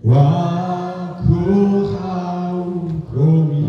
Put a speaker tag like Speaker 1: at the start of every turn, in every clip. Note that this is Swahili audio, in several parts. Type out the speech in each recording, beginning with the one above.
Speaker 1: wako haukomi,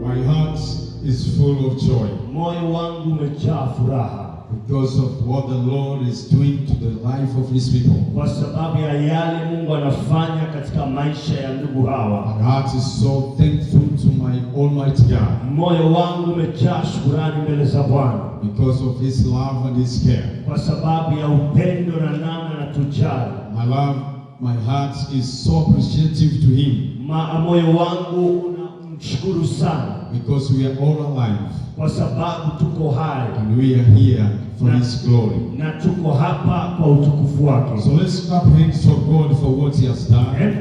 Speaker 2: My heart is full of joy because of what the Lord is doing to the life of His people. My heart is so thankful to my Almighty God because of His love and His care. My heart is so appreciative to Him because we are all alive and we are here for His glory. So let's clap hands for God for what He has done. Can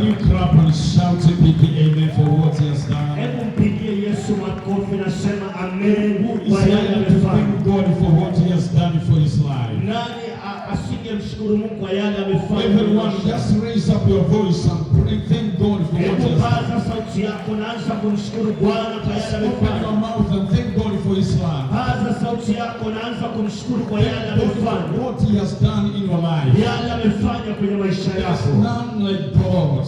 Speaker 2: you clap and shout a big amen for what He has done? Who is here to thank God for what He has done for his life? Everyone, just raise up your voice and pray, thank God for what He has done. Just open your mouth and thank God for His life. What He has done in your life. There's none like God.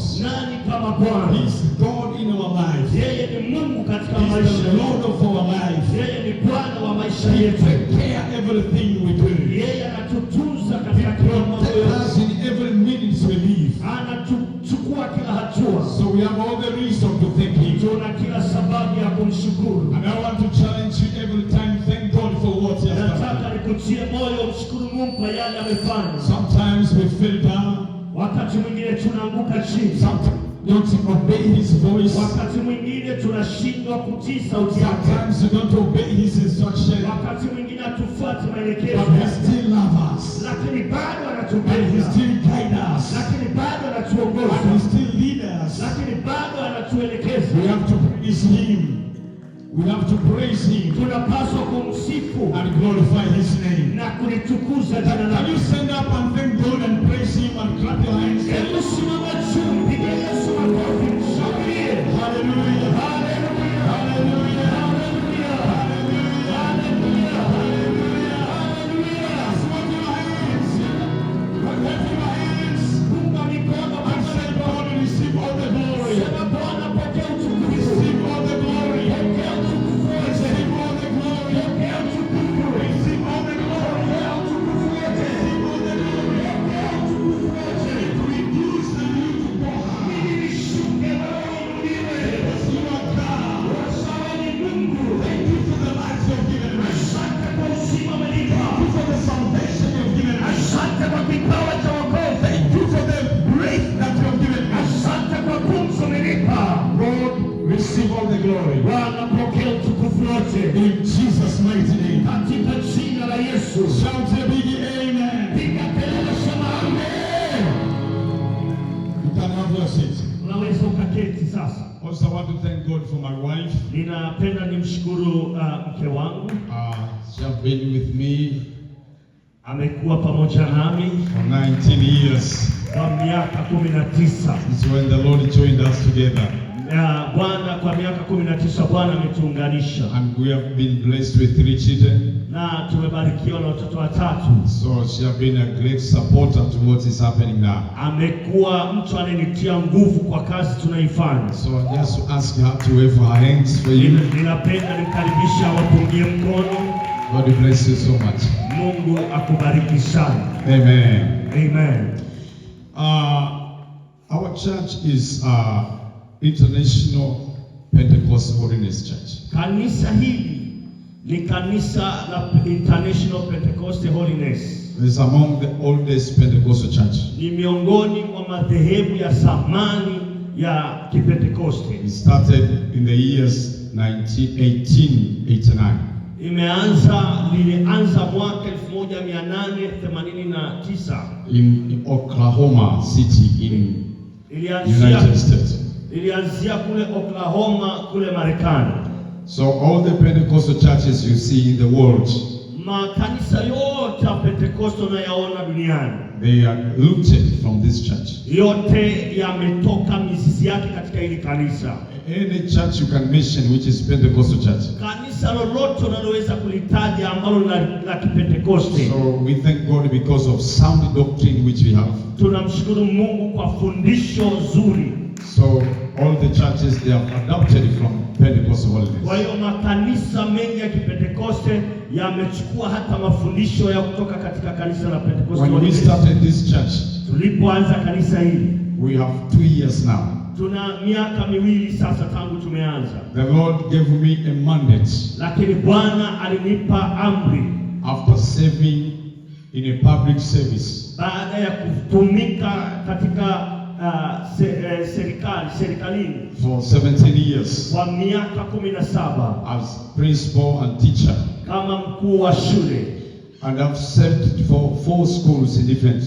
Speaker 2: He's God in our life. He's the Lord of our life. He takes care of everything we do. He protects us in every minute we live. So we have all the reason to thank Him. And I want to challenge you every time, thank God for what He has done. kwa yale amefanya.
Speaker 1: Sometimes we fell down.
Speaker 2: Wakati mwingine tunaanguka chini.
Speaker 1: Sometimes we don't obey his voice.
Speaker 2: Wakati mwingine tunashindwa kutii sauti yake.
Speaker 1: Sometimes we don't obey his instruction.
Speaker 2: Wakati mwingine hatufuati maelekezo.
Speaker 1: But he still loves us.
Speaker 2: Lakini bado
Speaker 1: And
Speaker 2: anatupenda.
Speaker 1: he still guides us.
Speaker 2: Lakini bado anatuongoza.
Speaker 1: And he still leads us.
Speaker 2: Lakini bado anatuelekeza.
Speaker 1: We have to praise him. We have to praise him.
Speaker 2: Tunapaswa kumsifu
Speaker 1: And glorify his name.
Speaker 2: na kulitukuza jina
Speaker 1: Can
Speaker 2: lake.
Speaker 1: you stand up and thank God and praise him and clap your hands?
Speaker 2: Hebu simama juu, piga Yesu makofi, mshangilie.
Speaker 1: Hallelujah.
Speaker 2: Hallelujah.
Speaker 1: Hallelujah.
Speaker 2: Hallelujah. Hallelujah. Hallelujah.
Speaker 1: Clap your hands. Clap your hands.
Speaker 2: Punga mikono
Speaker 1: And say, God, receive all the glory.
Speaker 2: Sema Bwana, pokea utukufu.
Speaker 1: Receive all the glory.
Speaker 2: Pokea utukufu wote.
Speaker 1: Receive all the glory.
Speaker 2: Pokea utukufu.
Speaker 1: Receive all the glory.
Speaker 2: Pokea utukufu wote.
Speaker 1: Receive all the glory.
Speaker 2: Pokea utukufu wote.
Speaker 1: To reduce and you to go high.
Speaker 2: Ili nishuke na wewe uinuliwe.
Speaker 1: Yes, you are God.
Speaker 2: Sawa ni Mungu.
Speaker 1: Thank you for the life you've given us.
Speaker 2: Asante kwa uzima umenipa.
Speaker 1: Thank you for the salvation you've given us.
Speaker 2: Asante kwa kipawa cha wokovu.
Speaker 1: Thank you for the grace that you have given us.
Speaker 2: Asante kwa pumzi umenipa.
Speaker 1: Lord, receive all the glory.
Speaker 2: Bwana, pokea utukufu wote.
Speaker 1: In Jesus' mighty name.
Speaker 2: Katika jina la Yesu.
Speaker 1: Shout a big amen.
Speaker 2: Piga kelele, sema amen.
Speaker 1: You can have your seat.
Speaker 2: Unaweza ukaketi sasa.
Speaker 1: Also, I want to thank God for my wife.
Speaker 2: Ninapenda nimshukuru mke wangu.
Speaker 1: She has been with me
Speaker 2: Amekuwa pamoja nami
Speaker 1: for 19 years.
Speaker 2: kwa miaka 19.
Speaker 1: It's when the Lord joined us together.
Speaker 2: Bwana, kwa miaka 19 Bwana ametuunganisha.
Speaker 1: And we have been blessed with 3 children.
Speaker 2: Na tumebarikiwa na watoto 3.
Speaker 1: So she has been a great supporter to what is happening now.
Speaker 2: Amekuwa mtu anayenitia nguvu kwa kazi tunaifanya.
Speaker 1: So I just ask her to wave her hands for you.
Speaker 2: Ninapenda nimkaribisha wapungie mkono.
Speaker 1: God bless you so much.
Speaker 2: Mungu akubariki sana.
Speaker 1: Amen.
Speaker 2: Amen.
Speaker 1: Our church is International Pentecostal Holiness Church.
Speaker 2: Kanisa hili ni kanisa la International Pentecostal Holiness.
Speaker 1: It's among the oldest Pentecostal church.
Speaker 2: Ni miongoni mwa madhehebu ya zamani ya Kipentekoste.
Speaker 1: It started in the years 1889.
Speaker 2: Lilianza mwaka 1889
Speaker 1: in Oklahoma City in United States.
Speaker 2: Ilianzia kule Oklahoma kule Marekani.
Speaker 1: So all the Pentecostal churches you see in the world,
Speaker 2: makanisa yote ya Pentekoste unayaona duniani,
Speaker 1: they are rooted from this church.
Speaker 2: Yote yametoka mizizi yake katika hili kanisa.
Speaker 1: Any church you can mention which is Pentecostal church.
Speaker 2: Kanisa lolote unaloweza kulitaja ambalo la Kipentekoste.
Speaker 1: So we thank God because of sound doctrine which we have.
Speaker 2: Tunamshukuru Mungu kwa fundisho zuri.
Speaker 1: So all the churches they have adopted from Pentecostal holiness.
Speaker 2: Kwa hiyo makanisa mengi ya Kipentekoste yamechukua hata mafundisho ya kutoka katika kanisa la Pentekoste.
Speaker 1: When we started this church,
Speaker 2: tulipoanza kanisa hili,
Speaker 1: we have 2 years now.
Speaker 2: Tuna miaka 2 sasa tangu tumeanza.
Speaker 1: The Lord gave me a mandate.
Speaker 2: Lakini Bwana alinipa amri.
Speaker 1: After serving in a public service.
Speaker 2: Baada ya kutumika katika serikalini
Speaker 1: for 17 years.
Speaker 2: Kwa miaka 17.
Speaker 1: As principal and teacher.
Speaker 2: Kama mkuu wa shule.
Speaker 1: And I've served for 4 schools in different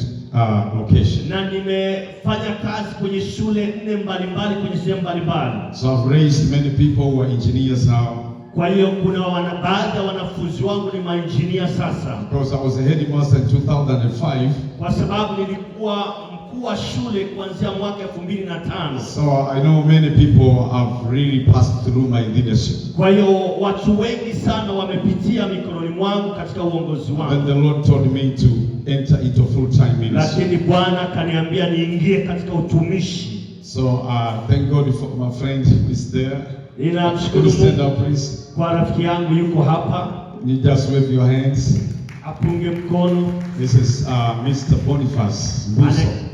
Speaker 1: locations.
Speaker 2: Na nimefanya kazi kwenye shule 4 mbalimbali kwenye sehemu mbalimbali.
Speaker 1: So I've raised many people who are engineers now.
Speaker 2: Kwa hiyo kuna baadhi ya wanafunzi wangu ni mainjinia sasa.
Speaker 1: Because I was a headmaster in 2005.
Speaker 2: Kwa sababu nilikuwa mkuu wa shule kuanzia mwaka 2005.
Speaker 1: So I know many people have really passed through my leadership.
Speaker 2: Kwa hiyo watu wengi sana wamepitia mikononi mwangu katika uongozi wangu.
Speaker 1: And the Lord told me to enter into full-time ministry.
Speaker 2: Lakini Bwana kaniambia niingie katika utumishi.
Speaker 1: So thank God for my friend who is there.
Speaker 2: Ninamshukuru Mungu kwa rafiki yangu yuko hapa.
Speaker 1: You just wave your hands.
Speaker 2: Apunge mkono.
Speaker 1: This is Mr. Boniface.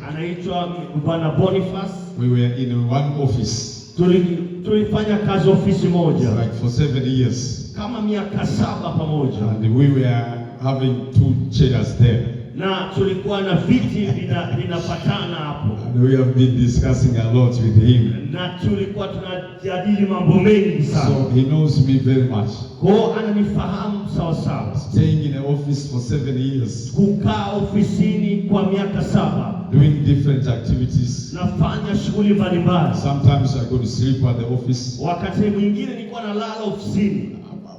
Speaker 2: Anaitwa Bwana Boniface.
Speaker 1: We were in one office.
Speaker 2: Tulifanya kazi ofisi moja.
Speaker 1: Like for 7 years.
Speaker 2: Kama miaka 7 pamoja.
Speaker 1: And we were having 2 chairs there.
Speaker 2: Na tulikuwa na viti vinapatana hapo.
Speaker 1: And we have been discussing a lot with him.
Speaker 2: Na tulikuwa tunajadili mambo mengi sana.
Speaker 1: So he knows me very much.
Speaker 2: Kwa ananifahamu sawa sawa.
Speaker 1: Staying in the office for 7 years.
Speaker 2: Kukaa ofisini kwa miaka 7.
Speaker 1: Doing different activities.
Speaker 2: Nafanya shughuli mbalimbali.
Speaker 1: Sometimes I go to sleep at the office.
Speaker 2: Wakati mwingine nilikuwa nalala ofisini.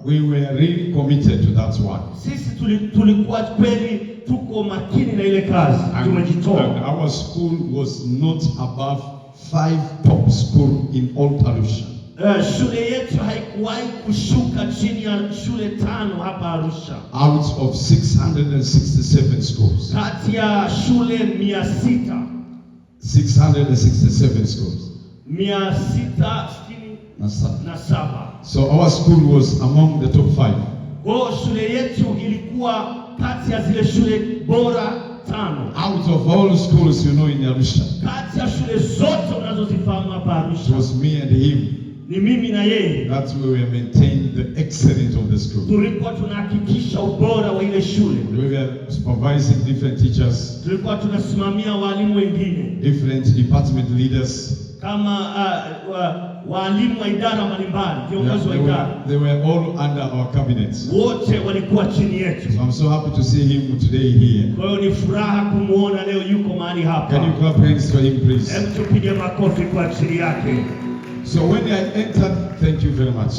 Speaker 1: We were really committed to that work.
Speaker 2: Sisi tulikuwa kweli tuko makini na ile kazi. Tumejitoa.
Speaker 1: And our school was not above 5 top school in all Arusha.
Speaker 2: Shule yetu haikuwahi kushuka chini ya shule 5 hapa Arusha.
Speaker 1: Out of 667 schools.
Speaker 2: Kati ya shule
Speaker 1: 667 schools.
Speaker 2: 667.
Speaker 1: So our school was among the top 5.
Speaker 2: Kwa shule yetu ilikuwa kati ya zile shule bora 5.
Speaker 1: Out of all schools in Arusha.
Speaker 2: Kati ya shule zote unazozifahamu hapa Arusha.
Speaker 1: It was me and him.
Speaker 2: Ni mimi na yeye.
Speaker 1: That's where we were maintaining the excellence of the school.
Speaker 2: Tulikuwa tunahakikisha ubora wa ile shule.
Speaker 1: We were supervising different teachers.
Speaker 2: Tulikuwa tunasimamia walimu wengine.
Speaker 1: Different department leaders.
Speaker 2: Kama walimu wa idara mbalimbali, viongozi wa idara.
Speaker 1: They were all under our cabinet.
Speaker 2: Wote walikuwa chini yetu.
Speaker 1: So I'm so happy to see him today here.
Speaker 2: Kwa hiyo ni furaha kumuona leo yuko mahali hapa.
Speaker 1: Can you clap hands for him, please?
Speaker 2: Hebu tupige makofi kwa ajili yake.
Speaker 1: So when I entered, thank you very much.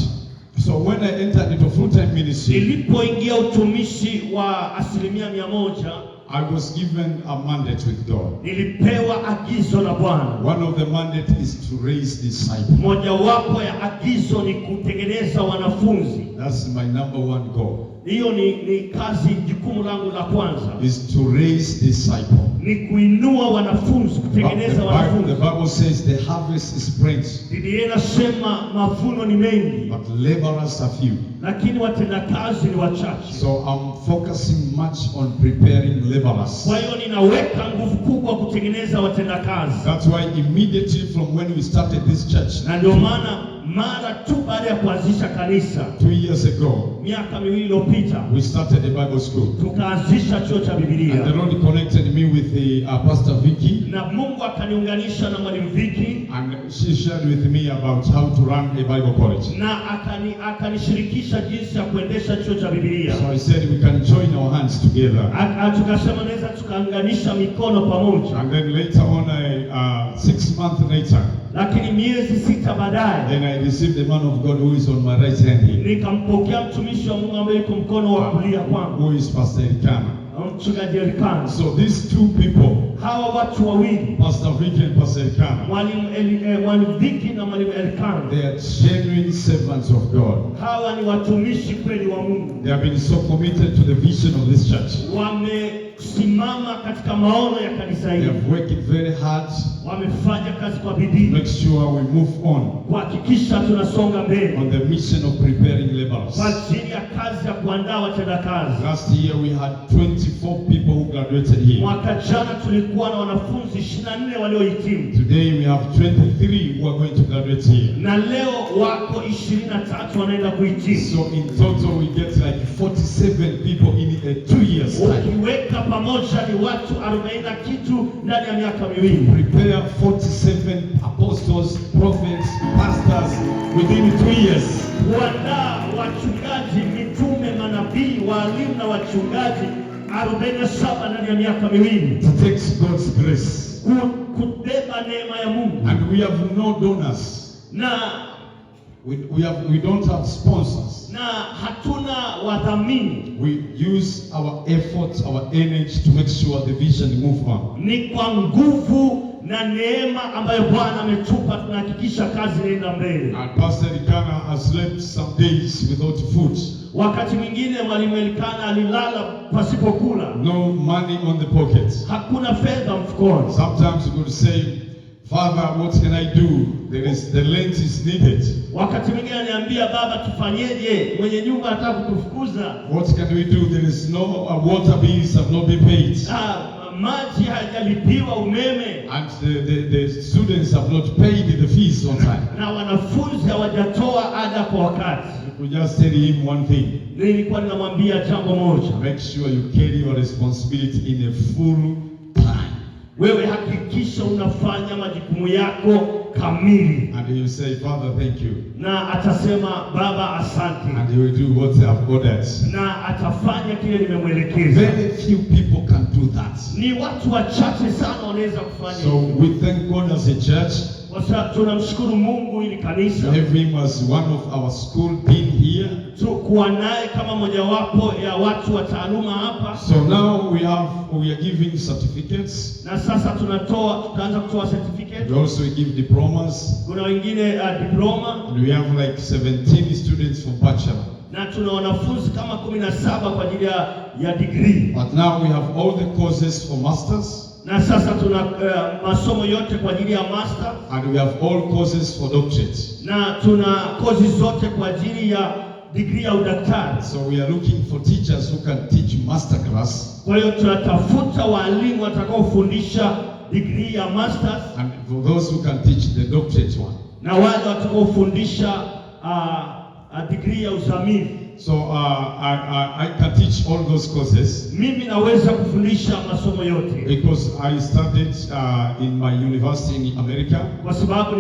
Speaker 1: So when I entered into full-time ministry,
Speaker 2: nilipoingia utumishi wa 100%,
Speaker 1: I was given a mandate with God.
Speaker 2: Nilipewa agizo na Bwana.
Speaker 1: One of the mandate is to raise disciples.
Speaker 2: Mojawapo ya agizo ni kutengeneza wanafunzi.
Speaker 1: That's my number 1 goal.
Speaker 2: Hiyo ni kazi, jukumu langu la kwanza.
Speaker 1: Is to raise disciples.
Speaker 2: Ni kuinua wanafunzi, kutengeneza wanafunzi.
Speaker 1: The Bible says the harvest is plenty.
Speaker 2: Biblia inasema mavuno ni mengi,
Speaker 1: but laborers are few.
Speaker 2: Lakini watendakazi ni wachache.
Speaker 1: So I'm focusing much on preparing laborers.
Speaker 2: Kwa hiyo ninaweka nguvu kubwa kutengeneza watendakazi.
Speaker 1: That's why immediately from when we started this church.
Speaker 2: Na ndio maana mara tu baada ya kuanzisha kanisa
Speaker 1: 2 years ago,
Speaker 2: miaka 2 iliyopita,
Speaker 1: we started a Bible school.
Speaker 2: Tukaanzisha chuo cha Biblia.
Speaker 1: And the Lord connected me with the Pastor Vicky.
Speaker 2: Na Mungu akaniunganisha na mwalimu Vicky.
Speaker 1: And she shared with me about how to run a Bible college.
Speaker 2: Na akanishirikisha jinsi ya kuendesha chuo cha Biblia.
Speaker 1: So I said we can join our hands together.
Speaker 2: Tukasema naweza tukaunganisha mikono pamoja.
Speaker 1: And then later on, 6 months later,
Speaker 2: lakini miezi 6 baadaye,
Speaker 1: then I received the man of God who is on my right hand here.
Speaker 2: Nikampokea mtumishi wa Mungu ambaye yuko mkono wa kulia kwangu.
Speaker 1: Who is Pastor Elikana.
Speaker 2: Mchungaji Elikana.
Speaker 1: So these 2 people,
Speaker 2: hawa watu wawili,
Speaker 1: Pastor Vicky and Pastor Elikana,
Speaker 2: mwalimu Vicky na mwalimu Elikana,
Speaker 1: they are genuine servants of God.
Speaker 2: Hawa ni watumishi kweli wa Mungu.
Speaker 1: They have been so committed to the vision of this church.
Speaker 2: Wamesimama katika maono ya kanisa hili.
Speaker 1: They have worked very hard.
Speaker 2: Wamefanya kazi kwa bidii.
Speaker 1: Make sure we move on.
Speaker 2: Kuhakikisha tunasonga mbele.
Speaker 1: On the mission of preparing laborers.
Speaker 2: Kwa ajili ya kazi ya kuandaa watendakazi.
Speaker 1: Last year we had 24 people who graduated here.
Speaker 2: Mwaka jana tulikuwa na wanafunzi 24 waliohitimu.
Speaker 1: Today we have 23 who are going to graduate here.
Speaker 2: Na leo wako 23 wanaenda kuhitimu.
Speaker 1: So in total we get like 47 people in 2 years time.
Speaker 2: Ukiweka pamoja ni watu 40 kitu ndani ya miaka 2.
Speaker 1: Prepare 47 apostles, prophets, pastors within 2 years.
Speaker 2: Kuandaa wachungaji, mitume, manabii, walimu na wachungaji 47 ndani ya miaka 2.
Speaker 1: It takes God's grace.
Speaker 2: Kubeba neema ya Mungu.
Speaker 1: And we have no donors.
Speaker 2: Na
Speaker 1: we don't have sponsors.
Speaker 2: Na hatuna wadhamini.
Speaker 1: We use our effort, our energy to make sure the vision move on.
Speaker 2: Ni kwa nguvu na neema ambayo Bwana ametupa tunahakikisha kazi inaenda mbele.
Speaker 1: And Pastor Elikana has slept some days without food.
Speaker 2: Wakati mwingine mwalimu Elikana alilala pasipokula.
Speaker 1: No money on the pocket.
Speaker 2: Hakuna fedha mfukoni.
Speaker 1: Sometimes you could say, Father, what can I do? The rent is needed.
Speaker 2: Wakati mwingine ananiambia, baba tufanyeje? Mwenye nyumba anataka kutufukuza.
Speaker 1: What can we do? There is no water bills have not been paid.
Speaker 2: Maji hajalipiwa, umeme.
Speaker 1: And the students have not paid the fees on time.
Speaker 2: Na wanafunzi hawajatoa ada kwa wakati.
Speaker 1: We just tell him one thing.
Speaker 2: Nilikuwa ninamwambia jambo moja.
Speaker 1: Make sure you carry your responsibility in a full time.
Speaker 2: Wewe hakikisha unafanya majukumu yako kamili.
Speaker 1: And you say, Father, thank you.
Speaker 2: Na atasema Baba asante.
Speaker 1: And he will do what I have ordered.
Speaker 2: Na atafanya kile nimemwelekeza.
Speaker 1: Very few people can do that.
Speaker 2: Ni watu wachache sana wanaweza kufanya.
Speaker 1: So we thank God as a church.
Speaker 2: Kwa sababu tunamshukuru Mungu ili kanisa.
Speaker 1: Have him as one of our school being here.
Speaker 2: Tukuwa naye kama mojawapo ya watu wa taaluma hapa.
Speaker 1: So now we are giving certificates.
Speaker 2: Na sasa tutaanza kutoa certificate.
Speaker 1: We also give diplomas.
Speaker 2: Kuna wengine diploma.
Speaker 1: And we have like 17 students for bachelor.
Speaker 2: Na tuna wanafunzi kama 17 kwa ajili ya degree.
Speaker 1: But now we have all the courses for masters.
Speaker 2: Na sasa tuna masomo yote kwa ajili ya master.
Speaker 1: And we have all courses for doctorate.
Speaker 2: Na tuna kozi zote kwa ajili ya degree ya udaktari.
Speaker 1: So we are looking for teachers who can teach master class.
Speaker 2: Kwa hiyo tunatafuta walimu watakaofundisha degree ya masters.
Speaker 1: And for those who can teach the doctorate one.
Speaker 2: Na wale watakaofundisha degree ya uzamili.
Speaker 1: So I can teach all those courses.
Speaker 2: Mimi naweza kufundisha masomo yote.
Speaker 1: Because I studied in my university in America.
Speaker 2: Kwa sababu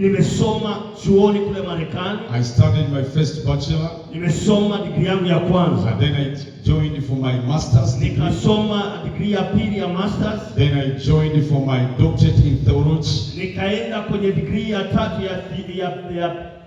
Speaker 2: nimesoma chuoni kule Marekani.
Speaker 1: I studied my first bachelor.
Speaker 2: Nimesoma degree yangu ya kwanza.
Speaker 1: And then I joined for my master's degree.
Speaker 2: Nikasoma degree ya pili ya masters.
Speaker 1: Then I joined for my doctorate in theology.
Speaker 2: Nikaenda kwenye degree ya tatu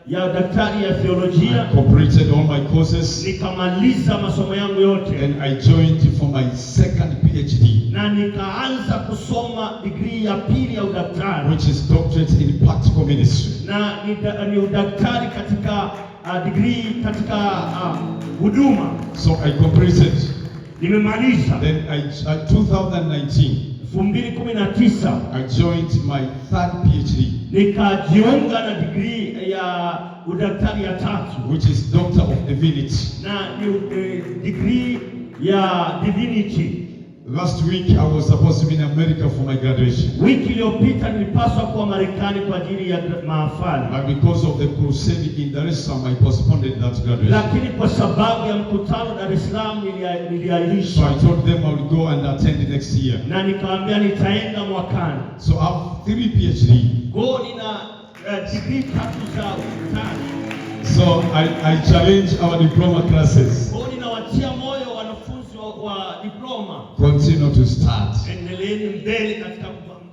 Speaker 2: ya daktari ya theolojia.
Speaker 1: I completed all my courses.
Speaker 2: Nikamaliza masomo yangu yote.
Speaker 1: And I joined for my second PhD.
Speaker 2: Na nikaanza kusoma degree ya pili ya udaktari.
Speaker 1: Which is doctorate in practical ministry.
Speaker 2: Na ni udaktari katika degree katika huduma.
Speaker 1: So I completed.
Speaker 2: Nimemaliza.
Speaker 1: Then 2019.
Speaker 2: 2019.
Speaker 1: I joined my third PhD.
Speaker 2: Nikajiunga na degree ya udaktari ya tatu.
Speaker 1: Which is Doctor of Divinity.
Speaker 2: Na ni degree ya divinity.
Speaker 1: Last week I was supposed to be in America for my graduation.
Speaker 2: Wiki iliyopita nilipaswa kuwa Marekani kwa ajili ya mahafali.
Speaker 1: But because of the crusade in Dar es Salaam, I postponed that graduation.
Speaker 2: Lakini kwa sababu ya mkutano Dar es Salaam niliahirisha.
Speaker 1: So I told them I would go and attend next year.
Speaker 2: Na nikawaambia nitaenda mwakani.
Speaker 1: So I have 3 PhD.
Speaker 2: Kwa nina degree 3 za udaktari.
Speaker 1: So I challenge our diploma classes.
Speaker 2: Kwa ninawatia moyo wanafunzi wa diploma.
Speaker 1: Continue to start.
Speaker 2: Endeleeni mbele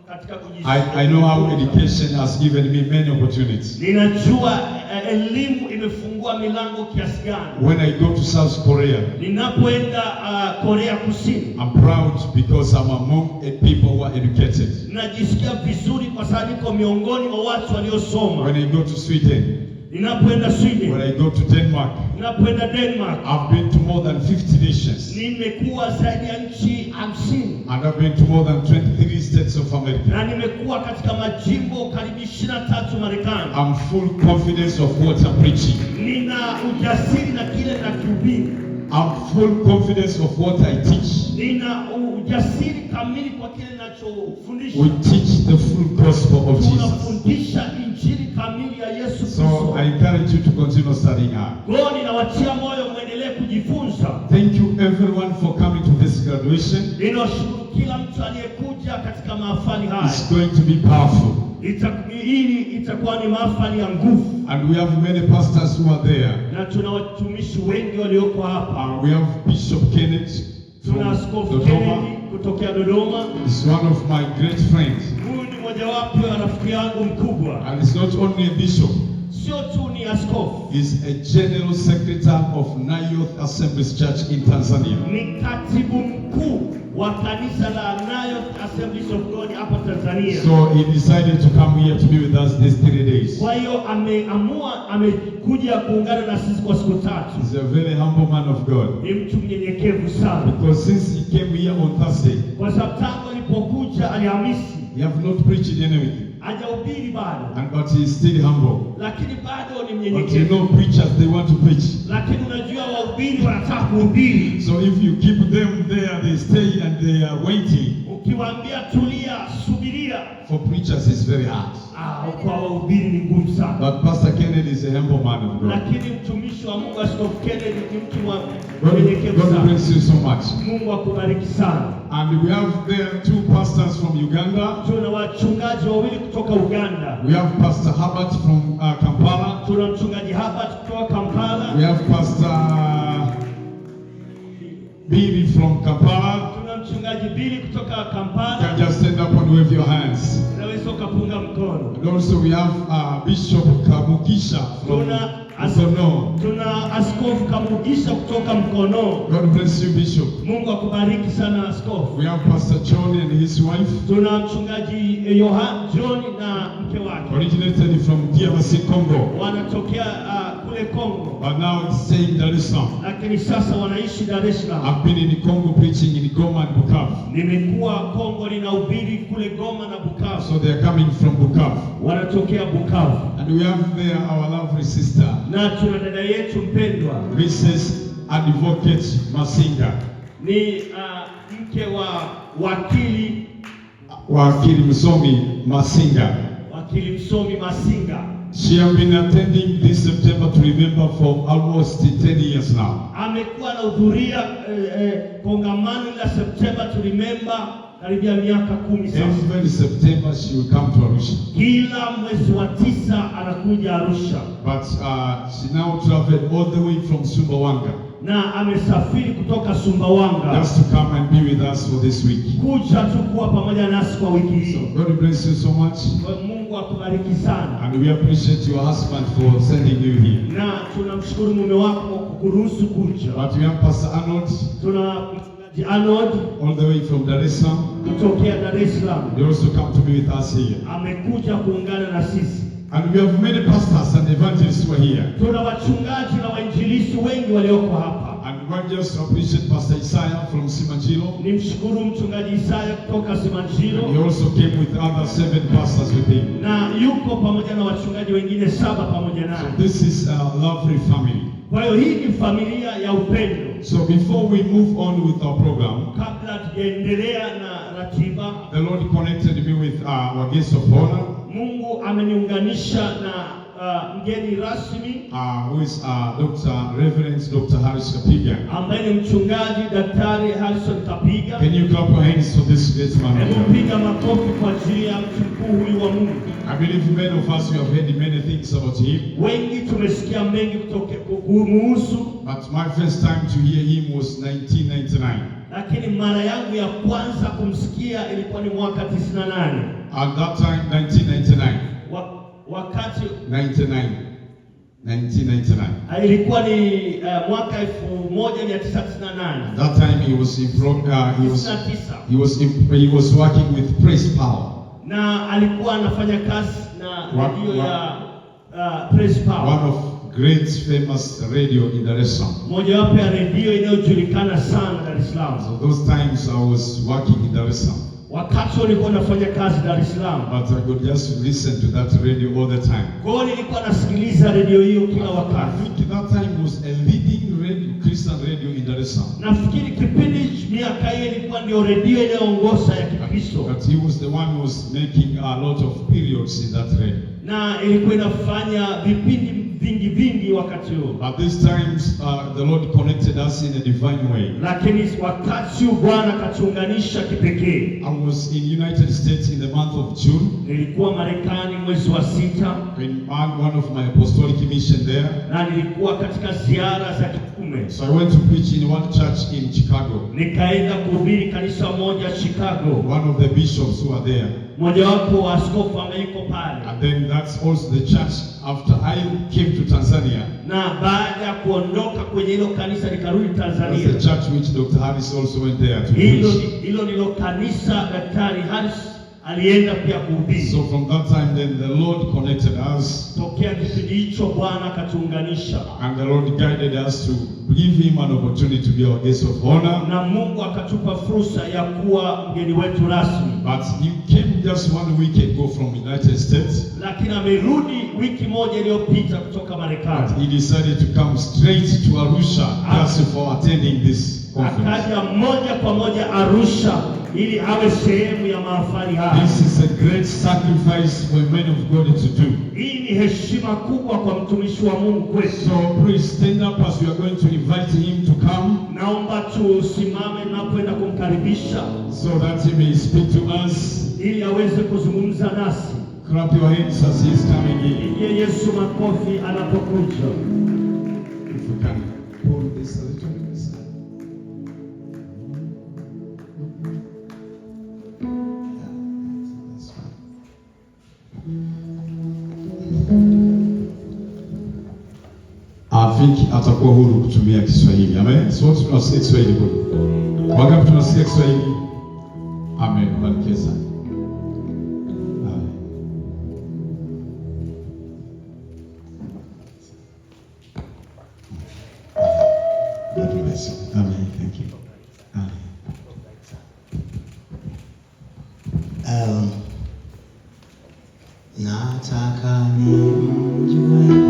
Speaker 2: katika kujifunza.
Speaker 1: I know how education has given me many opportunities.
Speaker 2: Ninajua elimu imefungua milango kiasi gani.
Speaker 1: When I go to South Korea,
Speaker 2: ninapoenda Korea Kusini,
Speaker 1: I'm proud because I'm among a people who are educated.
Speaker 2: Najisikia vizuri kwa sababu niko miongoni mwa watu waliosoma.
Speaker 1: When I go to Sweden,
Speaker 2: ninapoenda Sweden,
Speaker 1: when I go to Denmark,
Speaker 2: ninapoenda Denmark,
Speaker 1: I've been to more than 50 nations.
Speaker 2: Nimekuwa zaidi ya nchi 50.
Speaker 1: And I've been to more than 23 states of America.
Speaker 2: Na nimekuwa katika majimbo karibu 23 Marekani.
Speaker 1: I'm full confidence of what I'm preaching.
Speaker 2: Nina ujasiri na kile ninachobiri.
Speaker 1: I'm full confidence of what I teach.
Speaker 2: Nina ujasiri kamili kwa kile ninachofundisha.
Speaker 1: We teach the full gospel of Jesus.
Speaker 2: Tunafundisha injili kamili ya Yesu Kristo.
Speaker 1: So I encourage you to continue studying hard.
Speaker 2: Kwa ninawatia moyo muendelee kujifunza.
Speaker 1: Thank you everyone for coming to this graduation.
Speaker 2: Ninashukuru kila mtu aliyekuja katika mahafali haya.
Speaker 1: It's going to be powerful.
Speaker 2: Itakuwa ni mahafali ya nguvu.
Speaker 1: And we have many pastors who are there.
Speaker 2: Na tuna watumishi wengi walioko hapa.
Speaker 1: We have Bishop Kenneth.
Speaker 2: Tuna Askofu Kennedy kutokea Dodoma.
Speaker 1: He's one of my great friends.
Speaker 2: Huyu ni mojawapo ya rafiki yangu mkubwa.
Speaker 1: And it's not only a bishop.
Speaker 2: Sio tu ni askofu.
Speaker 1: He's a general secretary of Nayoth Assemblies Church in Tanzania.
Speaker 2: Ni katibu mkuu wa kanisa la Nayoth Assemblies of God hapa Tanzania.
Speaker 1: So he decided to come here to be with us these 3 days.
Speaker 2: Kwa hiyo amekuja kuungana na sisi kwa siku 3.
Speaker 1: He's a very humble man of God.
Speaker 2: Ni mtu mnyenyekevu sana.
Speaker 1: Because since he came here on Thursday,
Speaker 2: kwa sababu tangu alipokuja Alhamisi,
Speaker 1: he have not preached anything.
Speaker 2: Hajahubiri bado.
Speaker 1: But he is still humble.
Speaker 2: Lakini bado ni
Speaker 1: But
Speaker 2: mnyenyekevu.
Speaker 1: you know preachers, they want to preach.
Speaker 2: Lakini unajua wahubiri wanataka kuhubiri.
Speaker 1: So if you keep them there, they stay and they are waiting.
Speaker 2: Ukiwaambia tulia, subiria,
Speaker 1: for preachers it's very hard.
Speaker 2: Kwa wahubiri ni ngumu sana.
Speaker 1: But Pastor Kennedy is a humble man of God.
Speaker 2: Lakini mtumishi wa Mungu Askofu Kennedy ni mtu wa
Speaker 1: unyenyekevu sana. God bless you so much.
Speaker 2: Mungu akubariki sana.
Speaker 1: And we have there 2 pastors from Uganda.
Speaker 2: Tuna wachungaji wawili kutoka Uganda.
Speaker 1: We have Pastor Herbert from Kampala.
Speaker 2: Tuna mchungaji Herbert kutoka Kampala.
Speaker 1: We have Pastor Billy from Kampala.
Speaker 2: Tuna mchungaji Billy kutoka Kampala.
Speaker 1: You can just stand up and wave your hands.
Speaker 2: Unaweza kupunga mkono.
Speaker 1: And also we have Bishop Kamugisha from Mkono.
Speaker 2: Tuna Askofu Kamugisha kutoka Mkono.
Speaker 1: God bless you, Bishop.
Speaker 2: Mungu akubariki sana Askofu.
Speaker 1: We have Pastor John and his wife.
Speaker 2: Tuna mchungaji John na mke wake.
Speaker 1: Originated from DRC Congo.
Speaker 2: Wanatokea kule Congo.
Speaker 1: But now it's staying Dar es Salaam.
Speaker 2: Lakini sasa wanaishi Dar es Salaam.
Speaker 1: I've been in Congo preaching in Goma and Bukavu.
Speaker 2: Nimekuwa Congo ninahubiri kule Goma na Bukavu.
Speaker 1: So they are coming from Bukavu.
Speaker 2: Wanatokea Bukavu.
Speaker 1: And we have there our lovely sister.
Speaker 2: Na tuna dada yetu mpendwa.
Speaker 1: Mrs. Advocate Masinga.
Speaker 2: Ni mke wa
Speaker 1: wakili msomi Masinga.
Speaker 2: Wakili msomi Masinga.
Speaker 1: She has been attending this September to remember for almost 10 years now.
Speaker 2: Amekuwa anahudhuria kongamano la September to remember karibia miaka 10 sasa.
Speaker 1: Every September she will come to Arusha.
Speaker 2: Kila mwezi wa 9 anakuja Arusha.
Speaker 1: But she now traveled all the way from Sumbawanga.
Speaker 2: Na amesafiri kutoka Sumbawanga.
Speaker 1: Just to come and be with us for this week.
Speaker 2: Kuja tu kuwa pamoja nasi kwa wiki hii.
Speaker 1: So God bless you so much.
Speaker 2: Mungu akubariki sana.
Speaker 1: And we appreciate your husband for sending you here.
Speaker 2: Na tunamshukuru mume wako kwa kukuruhusu kuja.
Speaker 1: But we have Pastor Arnold.
Speaker 2: Tuna mchungaji Arnold
Speaker 1: all the way from Dar es Salaam.
Speaker 2: Kutokea Dar es Salaam.
Speaker 1: They also come to be with us here.
Speaker 2: Amekuja kuungana na sisi.
Speaker 1: And we have many pastors and evangelists who are here.
Speaker 2: Tuna wachungaji na wainjilisti wengi walioko hapa.
Speaker 1: And we just appreciate Pastor Isaiah from Simanjiro.
Speaker 2: Nimshukuru mchungaji Isaiah kutoka Simanjiro.
Speaker 1: And he also came with other 7 pastors with him.
Speaker 2: Na yuko pamoja na wachungaji wengine 7 pamoja naye.
Speaker 1: So this is a lovely family.
Speaker 2: Kwa hiyo hii ni familia ya upendo.
Speaker 1: So before we move on with our program,
Speaker 2: kabla tujaendelea na ratiba,
Speaker 1: the Lord connected me with our guest of honor.
Speaker 2: Mungu ameniunganisha na mgeni rasmi
Speaker 1: who is Reverend Dr. Harris Kapiga,
Speaker 2: ambaye ni mchungaji Daktari Harrison Kapiga.
Speaker 1: Can you clap your hands for this great man of God?
Speaker 2: Piga makofi kwa ajili ya mtu mkuu huyu wa Mungu.
Speaker 1: I believe many of us we have heard many things about him.
Speaker 2: Wengi tumesikia mengi kutoka kumhusu.
Speaker 1: But my first time to hear him was 1999.
Speaker 2: Lakini mara yangu ya kwanza kumsikia ilikuwa ni mwaka 98.
Speaker 1: At that time 1999.
Speaker 2: Wakati
Speaker 1: 1999.
Speaker 2: Ilikuwa ni mwaka 1998.
Speaker 1: That time he was working with Praise Power.
Speaker 2: Na alikuwa anafanya kazi na radio ya Praise Power.
Speaker 1: One of great famous radio in Dar es Salaam.
Speaker 2: Moja wapo ya radio inayojulikana sana Dar es Salaam.
Speaker 1: So those times I was working in Dar es Salaam.
Speaker 2: Wakati nilikuwa nafanya kazi Dar es Salaam.
Speaker 1: But I could just listen to that radio all the time.
Speaker 2: Kwa hiyo nilikuwa nasikiliza radio hiyo kila wakati.
Speaker 1: I think that time was a leading radio, Christian radio in Dar es Salaam.
Speaker 2: Nafikiri kipindi miaka hiyo ilikuwa ndio radio inayoongoza ya Kikristo.
Speaker 1: But he was the one who was making a lot of periods in that radio.
Speaker 2: Na ilikuwa inafanya vipindi vingi wakati huo.
Speaker 1: At these times the Lord connected us in a divine way.
Speaker 2: Lakini wakati Bwana katuunganisha kipekee.
Speaker 1: I was in United States in the month of June.
Speaker 2: Nilikuwa Marekani mwezi wa 6.
Speaker 1: In one of my apostolic mission there.
Speaker 2: Na nilikuwa katika ziara za kitume.
Speaker 1: So I went to preach in one church in Chicago.
Speaker 2: Nikaenda kuhubiri kanisa moja Chicago.
Speaker 1: One of the bishops who are there.
Speaker 2: Moja wapo wa askofu ambaye yuko pale.
Speaker 1: And then that's also the church after I came to Tanzania.
Speaker 2: Na baada ya kuondoka kwenye hilo kanisa nikarudi Tanzania.
Speaker 1: That's the church which Dr. Harris also went there to preach.
Speaker 2: Hilo ndilo kanisa Daktari Harris alienda pia kuhubiri.
Speaker 1: So from that time then the Lord connected us.
Speaker 2: Tokea kipindi hicho Bwana akatuunganisha.
Speaker 1: And the Lord guided us to give him an opportunity to be our guest of honor.
Speaker 2: Na Mungu akatupa fursa ya kuwa mgeni wetu rasmi.
Speaker 1: But he came just 1 week ago from United States.
Speaker 2: Lakini amerudi wiki moja iliyopita kutoka Marekani.
Speaker 1: He decided to come straight to Arusha just for attending this conference.
Speaker 2: Akaja moja kwa moja Arusha ili awe sehemu ya mahafali haya.
Speaker 1: This is a great sacrifice for men of God to do.
Speaker 2: Hii ni heshima kubwa kwa mtumishi wa Mungu kwetu.
Speaker 1: So please stand up as we are going to invite him to come.
Speaker 2: Naomba tusimame na kwenda kumkaribisha
Speaker 1: so that he may speak to us.
Speaker 2: Ili aweze kuzungumza nasi.
Speaker 1: Clap your hands as he is coming in.
Speaker 2: Ye Yesu makofi anapokuja.
Speaker 1: If you can pull this a little bit. I think atakuwa huru kutumia Kiswahili. Amen. So tunasikia Kiswahili kwa. Wangapi tunasikia Kiswahili? Amen. Barikiwe sana. God bless you. Amen. Thank you.
Speaker 3: Nataka nimjue